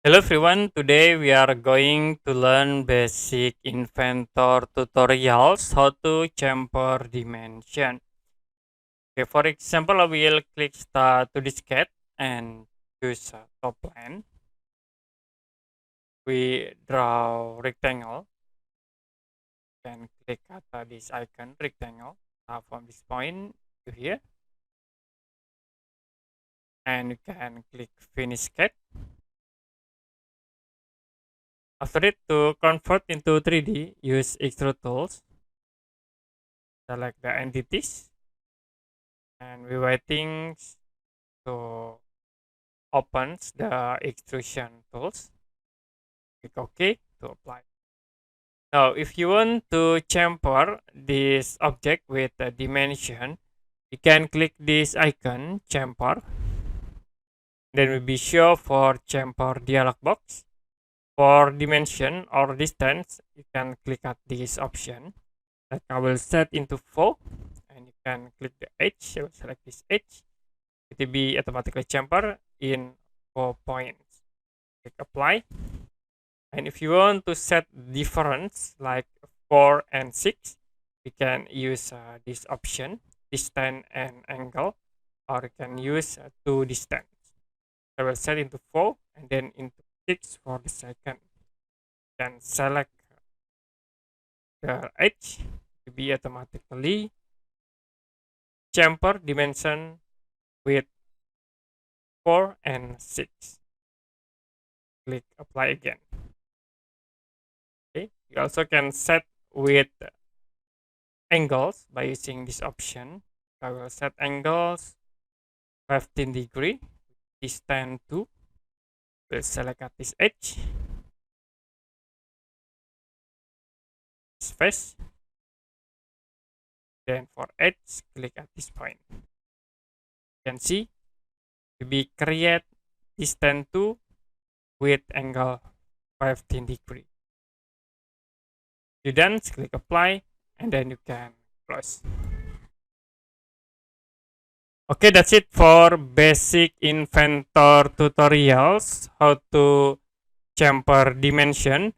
Hello everyone, today we are going to learn basic inventor tutorials how to chamfer dimension. Okay, for example, I will click start to diskette and choose top plan. We draw rectangle, then click at this icon rectangle from this point to here, and you can click finish sketch. After it, to convert into 3D, use extrude tools. Select the entities, and we're waiting to opens the extrusion tools. Click OK to apply. Now, if you want to chamfer this object with a dimension, you can click this icon chamfer. Then will be show for chamfer dialog box. For dimension or distance, you can click at this option. Like I will set into 4, and you can click the edge. I will select this edge. It will be automatically chamfer in 4 points. Click apply. And if you want to set difference like 4 and 6, you can use this option, distance and angle, or you can use 2 distance. I will set into 4 and then into 6 for the second. Then select the edge to be automatically chamfer dimension with 4 and 6. Click apply again. Okay, you also can set with angles by using this option. I will set angles 15 degree, distance 2. We'll select at this edge, this face. Then for edge, click at this point. You can see we create distance 2 with angle 15 degree. You then click apply and then you can close. Okay, that's it for basic inventor tutorials, how to chamfer dimension.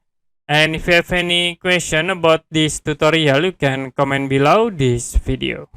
And if you have any question about this tutorial, you can comment below this video.